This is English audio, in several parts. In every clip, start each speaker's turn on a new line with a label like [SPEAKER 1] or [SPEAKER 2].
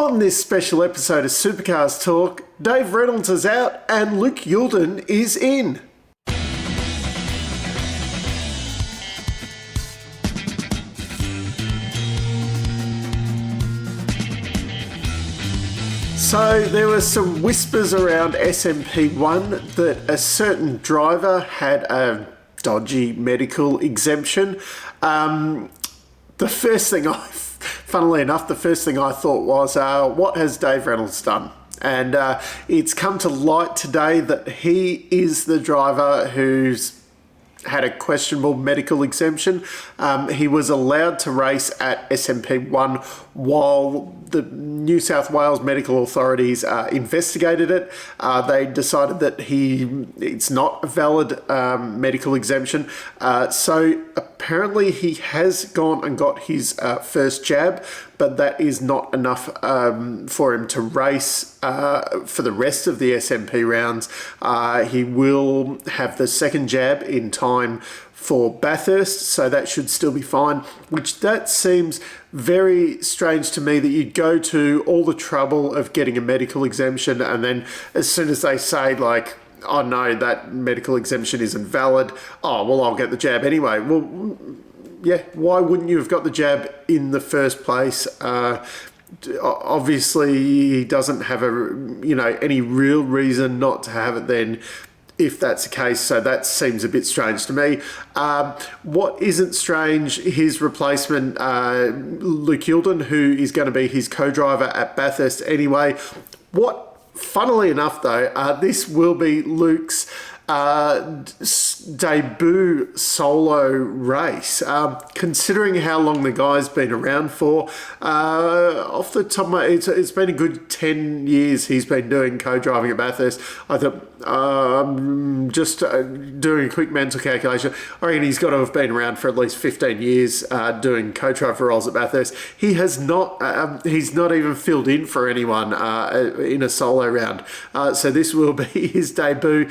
[SPEAKER 1] On this special episode of Supercars Talk, Dave Reynolds is out and Luke Youlden is in. So there were some whispers around SMP1 that a certain driver had a dodgy medical exemption. Funnily enough, the first thing I thought was, what has Dave Reynolds done? And it's come to light today that he is the driver who's had a questionable medical exemption. He was allowed to race at SMP1 while the New South Wales medical authorities investigated it. They decided that it's not a valid medical exemption. So apparently he has gone and got his first jab, but that is not enough for him to race for the rest of the SMP rounds. He will have the second jab in time for Bathurst, so that should still be fine, which that seems very strange to me that you'd go to all the trouble of getting a medical exemption and then as soon as they say like, oh no, that medical exemption isn't valid, oh well, I'll get the jab anyway. Well, yeah, why wouldn't you have got the jab in the first place? Obviously he doesn't have any real reason not to have it then, if that's the case, so that seems a bit strange to me. What isn't strange, his replacement, Luke Youlden, who is going to be his co-driver at Bathurst anyway. Funnily enough though, this will be Luke's debut solo race. Considering how long the guy's been around for, off the top of my head, it's been a good 10 years he's been doing co-driving at Bathurst. I thought, just doing a quick mental calculation, I reckon he's got to have been around for at least 15 years doing co-driver roles at Bathurst. He's not even filled in for anyone in a solo round. So this will be his debut.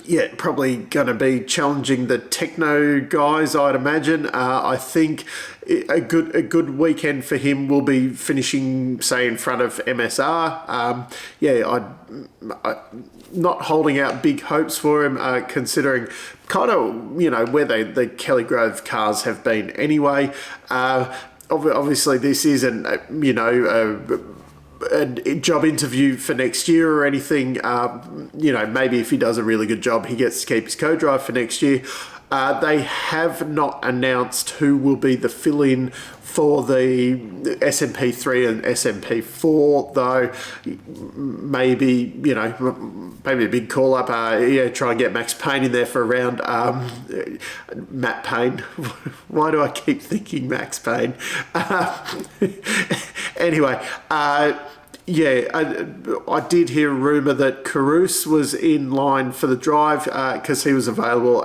[SPEAKER 1] Yeah, probably going to be challenging the techno guys, I'd imagine. I think a good weekend for him will be finishing, say, in front of MSR. I'm not holding out big hopes for him, considering kind of, where the Kelly Grove cars have been anyway. Obviously, this isn't, a job interview for next year or anything. Maybe if he does a really good job, he gets to keep his co-drive for next year. They have not announced who will be the fill-in for the SMP3 and SMP4, though. Maybe a big call-up. Try and get Max Payne in there for a round. Matt Payne. Why do I keep thinking Max Payne? Anyway, I did hear a rumour that Caruso was in line for the drive because he was available,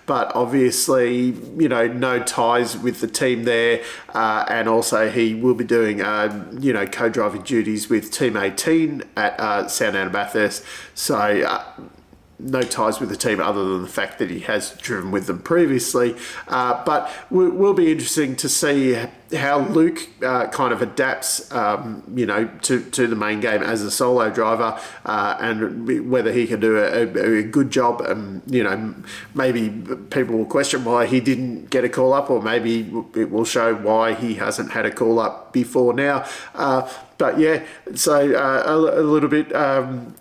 [SPEAKER 1] but obviously, no ties with the team there, and also he will be doing, co-driving duties with Team 18 at Sandown Bathurst. So no ties with the team other than the fact that he has driven with them previously. But will be interesting to see how Luke kind of adapts, to the main game as a solo driver, and whether he can do a good job. Maybe people will question why he didn't get a call up, or maybe it will show why he hasn't had a call up before now. But yeah, so a little bit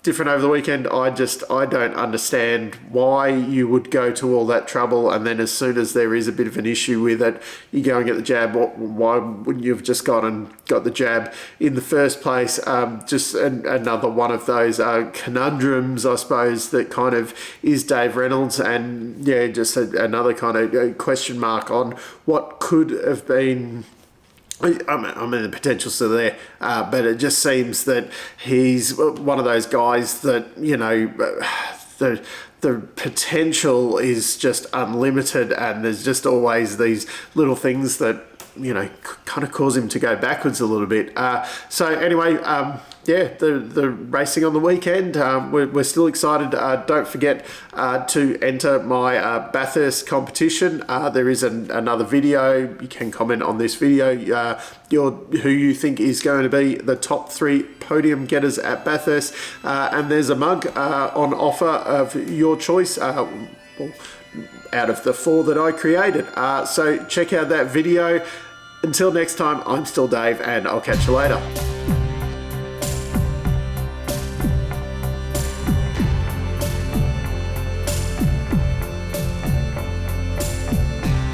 [SPEAKER 1] different over the weekend. I don't understand why you would go to all that trouble and then as soon as there is a bit of an issue with it, you go and get the jab. Why wouldn't you have just gone and got the jab in the first place? Just another one of those conundrums, I suppose, that kind of is Dave Reynolds, and yeah, just another kind of question mark on what could have been. I mean, the potential's still there, but it just seems that he's one of those guys that, the potential is just unlimited, and there's just always these little things that you know, kind of cause him to go backwards a little bit. So anyway, yeah, the racing on the weekend, we're still excited. Don't forget to enter my Bathurst competition. There is another video. You can comment on this video who you think is going to be the top 3 podium getters at Bathurst, and there's a mug on offer of your choice. Out of the 4 that I created. So check out that video. Until next time, I'm still Dave, and I'll catch you later.